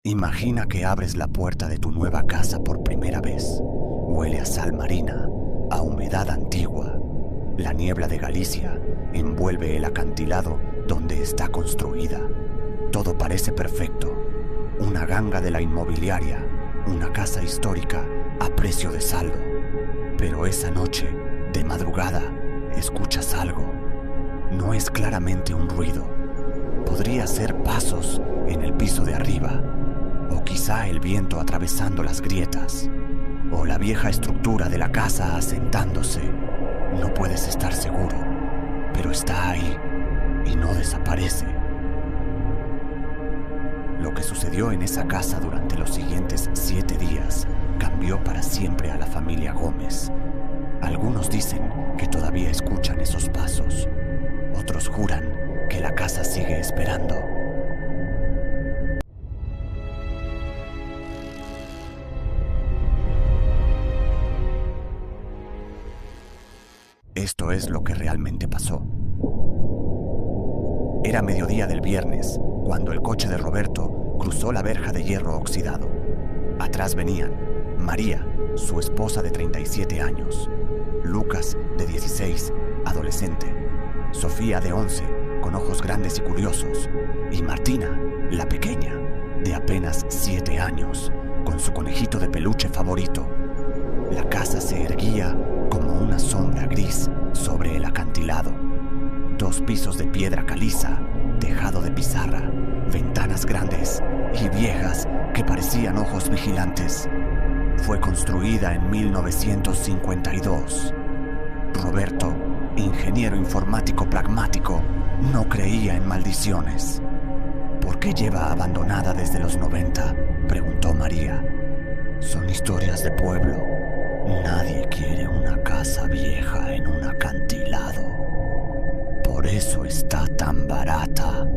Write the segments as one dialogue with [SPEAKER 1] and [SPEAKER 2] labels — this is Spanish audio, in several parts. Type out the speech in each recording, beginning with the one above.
[SPEAKER 1] Imagina que abres la puerta de tu nueva casa por primera vez. Huele a sal marina, a humedad antigua. La niebla de Galicia envuelve el acantilado donde está construida. Todo parece perfecto. Una ganga de la inmobiliaria, una casa histórica a precio de saldo. Pero esa noche, de madrugada, escuchas algo. No es claramente un ruido. Podría ser pasos en el piso de arriba, o quizá el viento atravesando las grietas, o la vieja estructura de la casa asentándose. No puedes estar seguro, pero está ahí y no desaparece. Lo que sucedió en esa casa durante los siguientes 7 días cambió para siempre a la familia Gómez. Algunos dicen que todavía escuchan esos pasos. Otros juran que la casa sigue esperando. Esto es lo que realmente pasó. Era mediodía del viernes, cuando el coche de Roberto cruzó la verja de hierro oxidado. Atrás venían María, su esposa de 37 años, Lucas, de 16, adolescente, Sofía, de 11, con ojos grandes y curiosos, y Martina, la pequeña, de apenas 7 años, con su conejito de peluche favorito. La casa se erguía como una sombra gris sobre el acantilado. 2 pisos de piedra caliza, tejado de pizarra, ventanas grandes y viejas que parecían ojos vigilantes. Fue construida en 1952. Roberto, ingeniero informático pragmático, no creía en maldiciones. ¿Por qué lleva abandonada desde los 90?, preguntó María. Son historias de pueblo. Nadie quiere una casa vieja en un acantilado. Por eso está tan barata,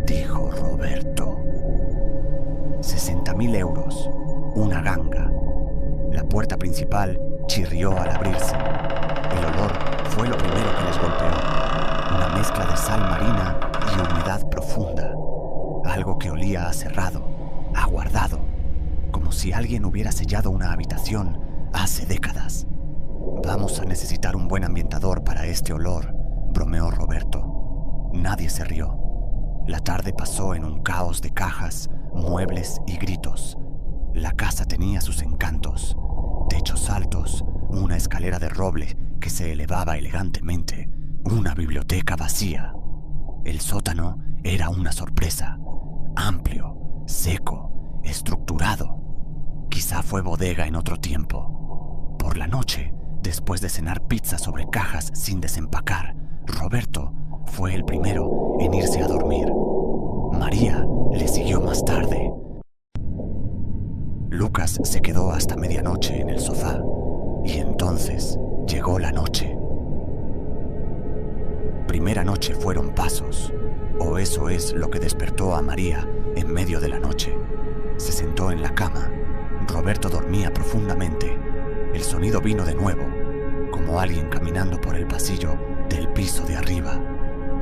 [SPEAKER 1] dijo Roberto. 60.000 euros, una ganga. La puerta principal chirrió al abrirse. El olor fue lo primero que les golpeó. Una mezcla de sal marina y humedad profunda. Algo que olía a cerrado, a guardado, como si alguien hubiera sellado una habitación hace décadas. Vamos a necesitar un buen ambientador para este olor, bromeó Roberto. Nadie se rió. La tarde pasó en un caos de cajas, muebles y gritos. La casa tenía sus encantos. Techos altos, una escalera de roble que se elevaba elegantemente, una biblioteca vacía. El sótano era una sorpresa. Amplio, seco, estructurado. Quizá fue bodega en otro tiempo. Por la noche, después de cenar pizza sobre cajas sin desempacar, Roberto fue el primero en irse a dormir. María le siguió más tarde. Lucas se quedó hasta medianoche en el sofá, y entonces llegó la noche. Primera noche fueron pasos, o eso es lo que despertó a María en medio de la noche. Se sentó en la cama. Roberto dormía profundamente. El sonido vino de nuevo, como alguien caminando por el pasillo del piso de arriba.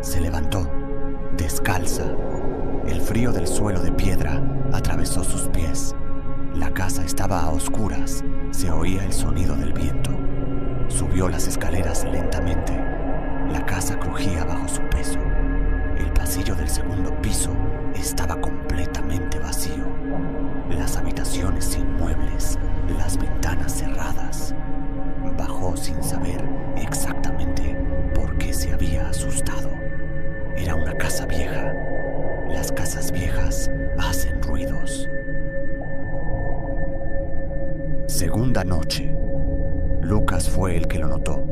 [SPEAKER 1] Se levantó, descalza. El frío del suelo de piedra atravesó sus pies. La casa estaba a oscuras. Se oía el sonido del viento. Subió las escaleras lentamente. La casa crujía bajo su peso. El pasillo del segundo piso estaba completamente vacío. Las habitaciones sin muebles, las ventanas cerradas. Bajó sin saber exactamente por qué se había asustado. Era una casa vieja. Las casas viejas hacen ruidos. Segunda noche. Lucas fue el que lo notó.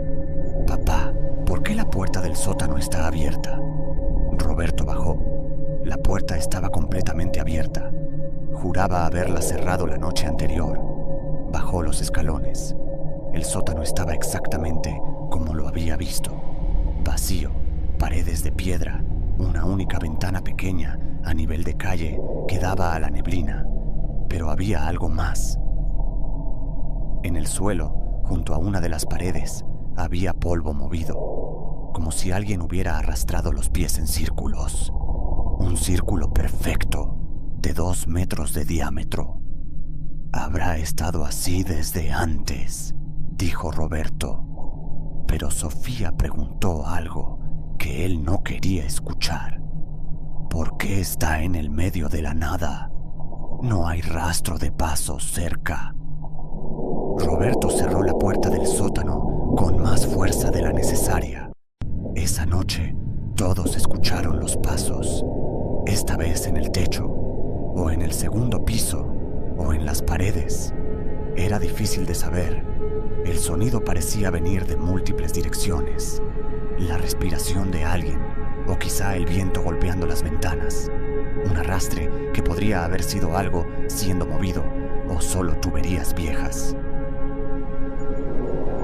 [SPEAKER 1] Papá, ¿por qué la puerta del sótano está abierta? Roberto bajó. La puerta estaba completamente abierta. Juraba haberla cerrado la noche anterior. Bajó los escalones. El sótano estaba exactamente como lo había visto. Vacío, paredes de piedra, una única ventana pequeña a nivel de calle que daba a la neblina. Pero había algo más. En el suelo, junto a una de las paredes, había polvo movido, como si alguien hubiera arrastrado los pies en círculos. Un círculo perfecto. de 2 metros de diámetro. «Habrá estado así desde antes», dijo Roberto. Pero Sofía preguntó algo que él no quería escuchar. «¿Por qué está en el medio de la nada? No hay rastro de pasos cerca». Roberto cerró la puerta del sótano con más fuerza de la necesaria. Esa noche, todos escucharon los pasos, esta vez en el techo, o en el segundo piso, o en las paredes. Era difícil de saber. El sonido parecía venir de múltiples direcciones. La respiración de alguien, o quizá el viento golpeando las ventanas. Un arrastre que podría haber sido algo siendo movido, o solo tuberías viejas.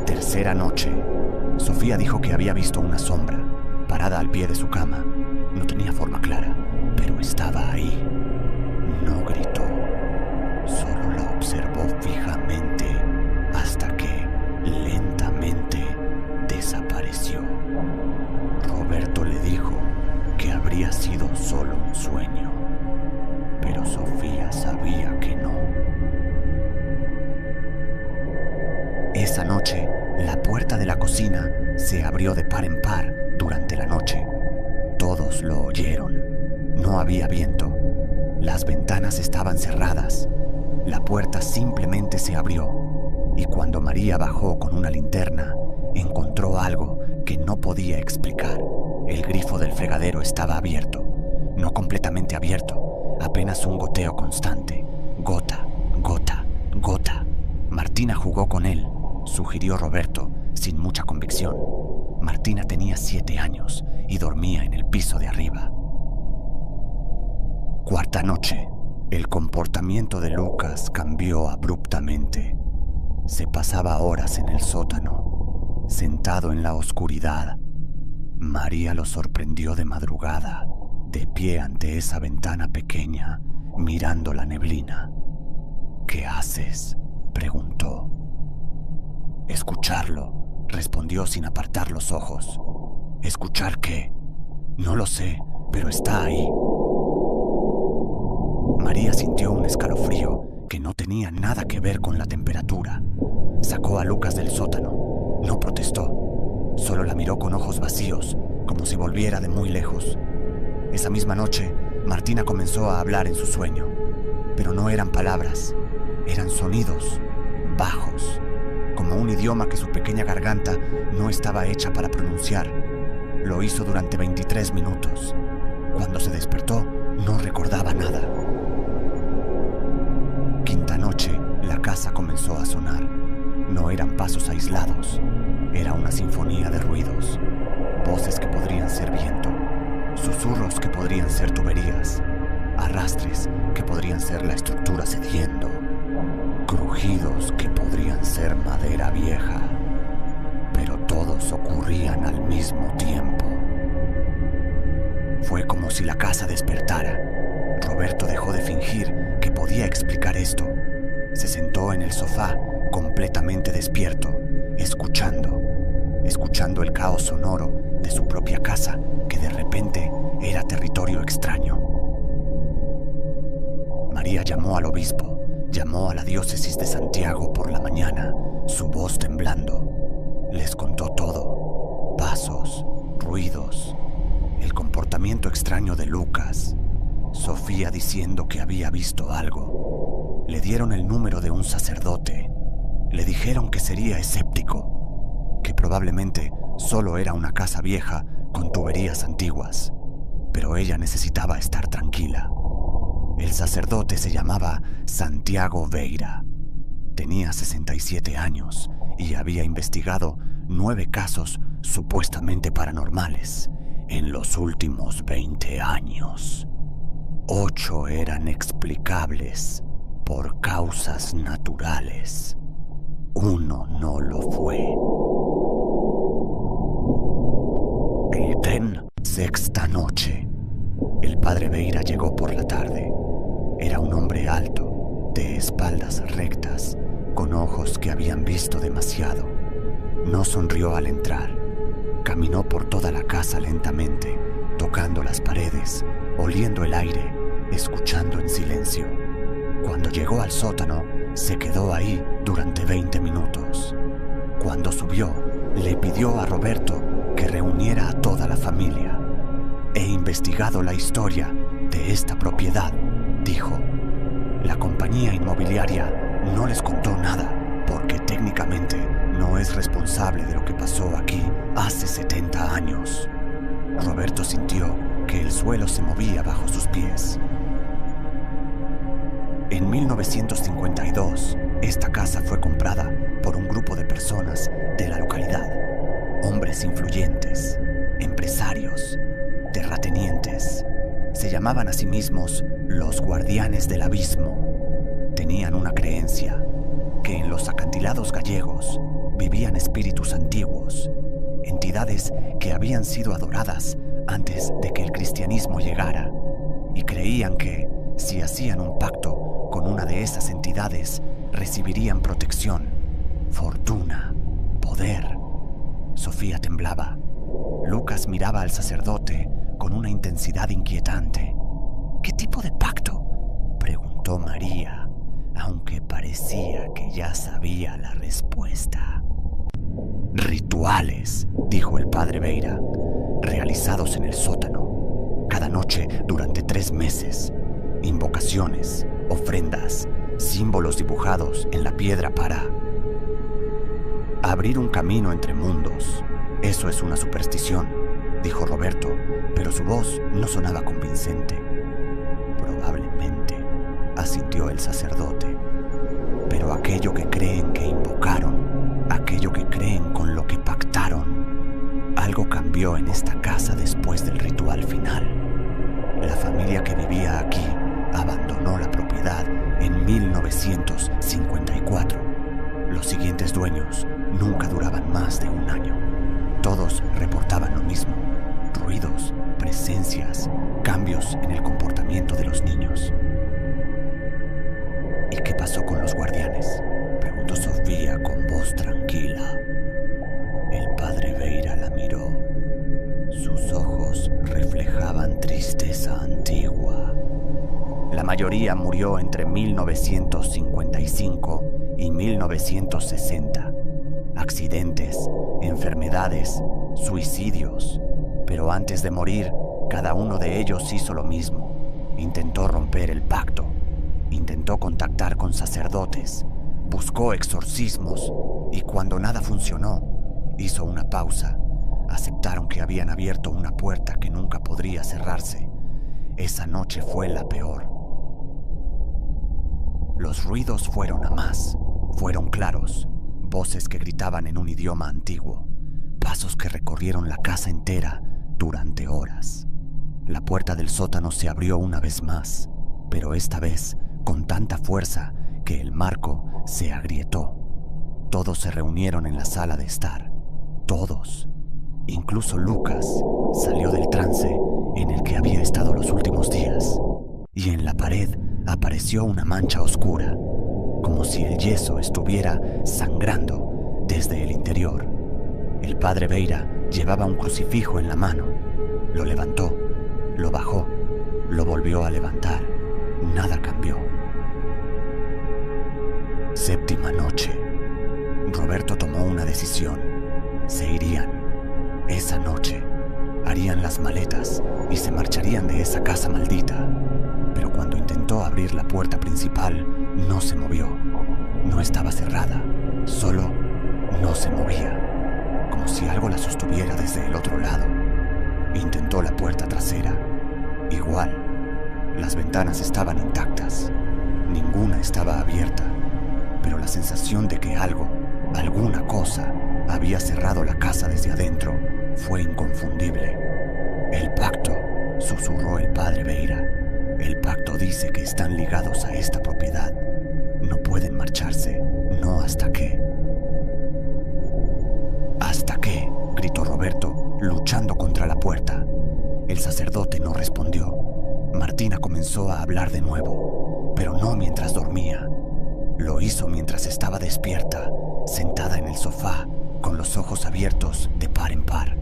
[SPEAKER 1] Tercera noche. Sofía dijo que había visto una sombra, parada al pie de su cama. No tenía forma clara, pero estaba ahí. No gritó, solo la observó fijamente hasta que, lentamente, desapareció. Roberto le dijo que habría sido solo un sueño, pero Sofía sabía que no. Esa noche, la puerta de la cocina se abrió de par en par durante la noche. Todos lo oyeron. No había viento. Las ventanas estaban cerradas. La puerta simplemente se abrió. Y cuando María bajó con una linterna, encontró algo que no podía explicar. El grifo del fregadero estaba abierto. No completamente abierto, apenas un goteo constante. Gota, gota, gota. Martina jugó con él, sugirió Roberto, sin mucha convicción. Martina tenía 7 años y dormía en el piso de arriba. Cuarta noche. El comportamiento de Lucas cambió abruptamente. Se pasaba horas en el sótano, sentado en la oscuridad. María lo sorprendió de madrugada, de pie ante esa ventana pequeña, mirando la neblina. «¿Qué haces?», preguntó. «Escucharlo», respondió sin apartar los ojos. «¿Escuchar qué? No lo sé, pero está ahí». María sintió un escalofrío que no tenía nada que ver con la temperatura. Sacó a Lucas del sótano. No protestó. Solo la miró con ojos vacíos, como si volviera de muy lejos. Esa misma noche, Martina comenzó a hablar en su sueño. Pero no eran palabras, eran sonidos, bajos, como un idioma que su pequeña garganta no estaba hecha para pronunciar. Lo hizo durante 23 minutos. Cuando se despertó, no recordaba nada. Quinta noche, la casa comenzó a sonar. No eran pasos aislados, era una sinfonía de ruidos. Voces que podrían ser viento, susurros que podrían ser tuberías, arrastres que podrían ser la estructura cediendo, crujidos que podrían ser madera vieja, pero todos ocurrían al mismo tiempo. Fue como si la casa despertara. Roberto dejó de fingir que podía explicar esto. Se sentó en el sofá, completamente despierto, escuchando el caos sonoro de su propia casa, que de repente era territorio extraño. María llamó al obispo, llamó a la diócesis de Santiago por la mañana, su voz temblando. Les contó todo: pasos, ruidos, el comportamiento extraño de Lucas, Sofía diciendo que había visto algo. Le dieron el número de un sacerdote. Le dijeron que sería escéptico, que probablemente solo era una casa vieja con tuberías antiguas, pero ella necesitaba estar tranquila. El sacerdote se llamaba Santiago Veira. Tenía 67 años y había investigado 9 casos supuestamente paranormales en los últimos 20 años. 8 eran explicables por causas naturales. 1 no lo fue. Sexta noche. El padre Veira llegó por la tarde. Era un hombre alto, de espaldas rectas, con ojos que habían visto demasiado. No sonrió al entrar. Caminó por toda la casa lentamente, tocando las paredes, oliendo el aire, escuchando en silencio. Cuando llegó al sótano, se quedó ahí durante 20 minutos. Cuando subió, le pidió a Roberto que reuniera a toda la familia. He investigado la historia de esta propiedad, dijo. La compañía inmobiliaria no les contó nada porque técnicamente no es responsable de lo que pasó aquí hace 70 años. Roberto sintió que el suelo se movía bajo sus pies. En 1952, esta casa fue comprada por un grupo de personas de la localidad. Hombres influyentes, empresarios, terratenientes. Se llamaban a sí mismos los guardianes del abismo. Tenían una creencia, que en los acantilados gallegos vivían espíritus antiguos, entidades que habían sido adoradas antes de que el cristianismo llegara, y creían que, si hacían un pacto con una de esas entidades, recibirían protección, fortuna, poder. Sofía temblaba. Lucas miraba al sacerdote con una intensidad inquietante. ¿Qué tipo de pacto?, preguntó María, aunque parecía que ya sabía la respuesta. Rituales, dijo el padre Beira, realizados en el sótano, cada noche durante 3 meses. Invocaciones, ofrendas, símbolos dibujados en la piedra para abrir un camino entre mundos. Eso es una superstición, dijo Roberto, pero su voz no sonaba convincente. Probablemente, asintió el sacerdote. Pero aquello que creen que invocaron, aquello que creen con lo que pactaron, algo cambió en esta casa después del ritual final. La familia que vivía aquí abandonó la propiedad en 1954. Los siguientes dueños nunca duraban más de 1 año. Todos reportaban lo mismo: ruidos, presencias, cambios en el comportamiento de los niños. ¿Y qué pasó con los guardianes?, preguntó Sofía con voz tranquila. El padre Beira la miró. Sus ojos reflejaban tristeza antigua. La mayoría murió entre 1955 y 1960. Accidentes, enfermedades, suicidios. Pero antes de morir, cada uno de ellos hizo lo mismo. Intentó romper el pacto. Intentó contactar con sacerdotes. Buscó exorcismos. Y cuando nada funcionó, hizo una pausa. Aceptaron que habían abierto una puerta que nunca podría cerrarse. Esa noche fue la peor. Los ruidos fueron a más. Fueron claros. Voces que gritaban en un idioma antiguo. Pasos que recorrieron la casa entera durante horas. La puerta del sótano se abrió una vez más, pero esta vez con tanta fuerza que el marco se agrietó. Todos se reunieron en la sala de estar. Todos. Incluso Lucas salió del trance en el que había estado los últimos días. Y en la pared apareció una mancha oscura, como si el yeso estuviera sangrando desde el interior. El padre Beira llevaba un crucifijo en la mano. Lo levantó, lo bajó, lo volvió a levantar. Nada cambió. 7ª noche. Roberto tomó una decisión. Se irían. Esa noche harían las maletas y se marcharían de esa casa maldita. Pero cuando intentó abrir la puerta principal, no se movió. No estaba cerrada, solo no se movía, como si algo la sostuviera desde el otro lado. Intentó la puerta trasera. Igual. Las ventanas estaban intactas. Ninguna estaba abierta. Pero la sensación de que algo, alguna cosa, había cerrado la casa desde adentro fue inconfundible. El pacto, susurró el padre Beira. El pacto dice que están ligados a esta propiedad. No pueden marcharse, no hasta que... ¿Hasta qué?, gritó Roberto, luchando contra la puerta. El sacerdote no respondió. Martina comenzó a hablar de nuevo, pero no mientras dormía. Lo hizo mientras estaba despierta, sentada en el sofá, con los ojos abiertos de par en par.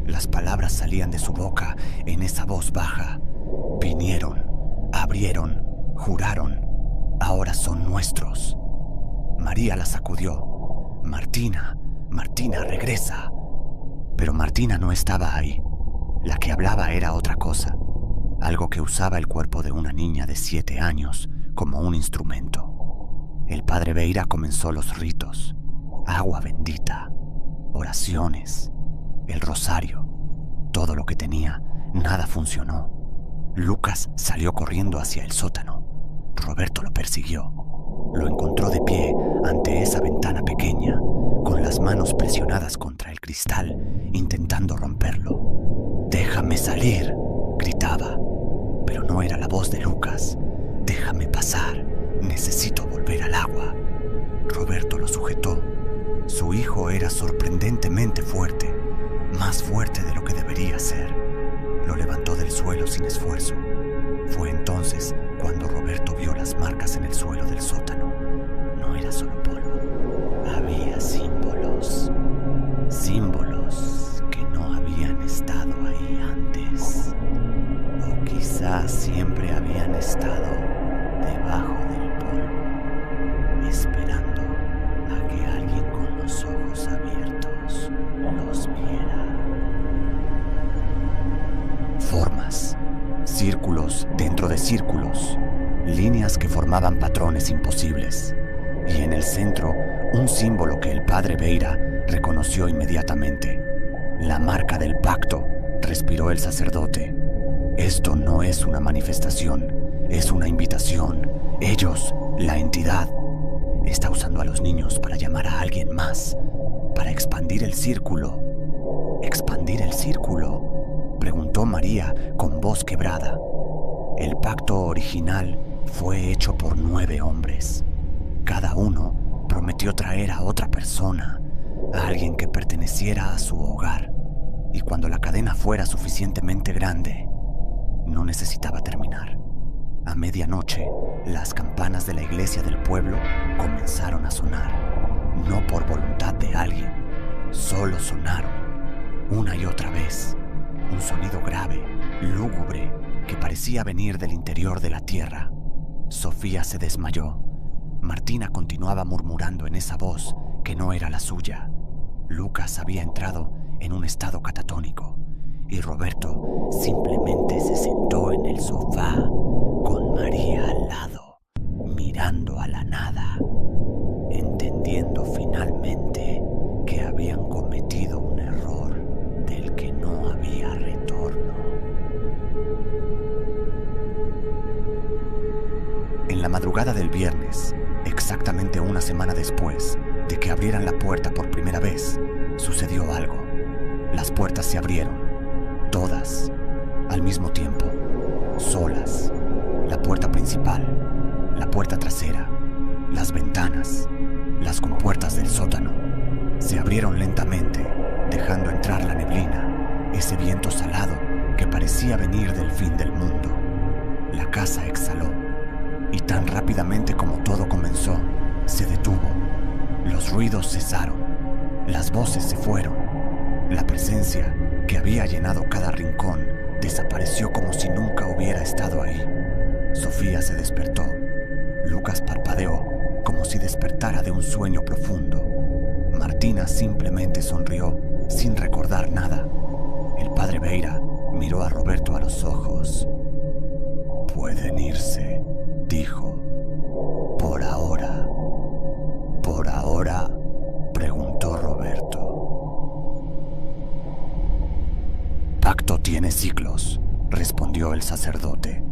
[SPEAKER 1] Las palabras salían de su boca en esa voz baja. Vinieron, abrieron, juraron, ahora son nuestros. María la sacudió. Martina, Martina, regresa. Pero Martina no estaba ahí. La que hablaba era otra cosa, algo que usaba el cuerpo de una niña de 7 años como un instrumento. El padre Beira comenzó los ritos, agua bendita, oraciones, el rosario, todo lo que tenía, nada funcionó. Lucas salió corriendo hacia el sótano. Roberto lo persiguió. Lo encontró de pie ante esa ventana pequeña, con las manos presionadas contra el cristal, intentando romperlo. «Déjame salir», gritaba. Pero no era la voz de Lucas. «Déjame pasar, necesito volver al agua». Roberto lo sujetó. Su hijo era sorprendentemente fuerte, más fuerte de lo que debería ser. Lo levantó del suelo sin esfuerzo. Fue entonces cuando Roberto vio las marcas en el suelo del sótano. No era solo polvo, había símbolos. Símbolos que no habían estado ahí antes. O quizás siempre habían estado debajo del polvo, esperando a que alguien con los ojos abiertos los viera. Formas, círculos dentro de círculos, líneas que formaban patrones imposibles. Y en el centro, un símbolo que el padre Beira reconoció inmediatamente. La marca del pacto, respiró el sacerdote. Esto no es una manifestación, es una invitación. Ellos, la entidad, está usando a los niños para llamar a alguien más, para expandir el círculo. ¿Expandir el círculo?, preguntó María con voz quebrada. El pacto original fue hecho por 9 hombres. Cada uno prometió traer a otra persona, a alguien que perteneciera a su hogar. Y cuando la cadena fuera suficientemente grande, no necesitaba terminar. A medianoche, las campanas de la iglesia del pueblo comenzaron a sonar. No por voluntad de alguien, solo sonaron, una y otra vez. Un sonido grave, lúgubre, que parecía venir del interior de la tierra. Sofía se desmayó. Martina continuaba murmurando en esa voz que no era la suya. Lucas había entrado en un estado catatónico y Roberto simplemente se sentó en el sofá con María al lado, mirando a la nada, entendiendo finalmente que habían cometido un error del que no había retorno. En la madrugada del viernes, exactamente una semana después de que abrieran la puerta por primera vez, sucedió algo. Las puertas se abrieron, todas, al mismo tiempo, solas. La puerta principal, la puerta trasera, las ventanas, las compuertas del sótano, se abrieron lentamente, dejando entrar la neblina, ese viento salado que parecía venir del fin del mundo. La casa exhaló, y tan rápidamente como todo comenzó, se detuvo. Los ruidos cesaron, las voces se fueron. La presencia que había llenado cada rincón desapareció como si nunca hubiera estado ahí. Sofía se despertó. Lucas parpadeó como si despertara de un sueño profundo. Martina simplemente sonrió sin recordar nada. El padre Beira miró a Roberto a los ojos. «Pueden irse», dijo. «Por ahora». «¿Por ahora?», preguntó Roberto. «Pacto tiene ciclos», respondió el sacerdote.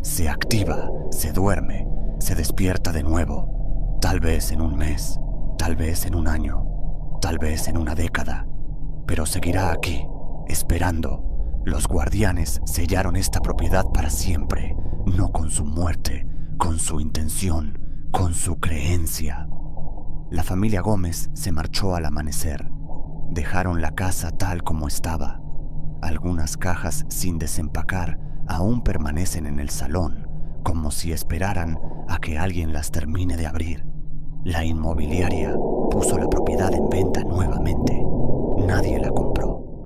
[SPEAKER 1] «Se activa, se duerme, se despierta de nuevo, tal vez en un mes, tal vez en un año, tal vez en una década, pero seguirá aquí, esperando. Los guardianes sellaron esta propiedad para siempre, no con su muerte, con su intención, con su creencia». La familia Gómez se marchó al amanecer. Dejaron la casa tal como estaba. Algunas cajas sin desempacar aún permanecen en el salón, como si esperaran a que alguien las termine de abrir. La inmobiliaria puso la propiedad en venta nuevamente. Nadie la compró.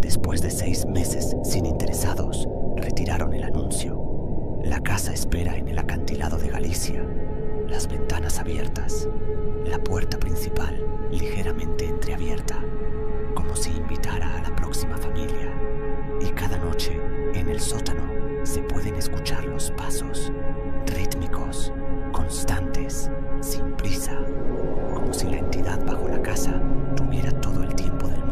[SPEAKER 1] Después de 6 meses sin interesados, retiraron el anuncio. La casa espera en el acantilado de Galicia, las ventanas abiertas, la puerta principal ligeramente entreabierta, como si invitara a la próxima familia. Y cada noche, en el sótano, se pueden escuchar los pasos, rítmicos, constantes, sin prisa, como si la entidad bajo la casa tuviera todo el tiempo del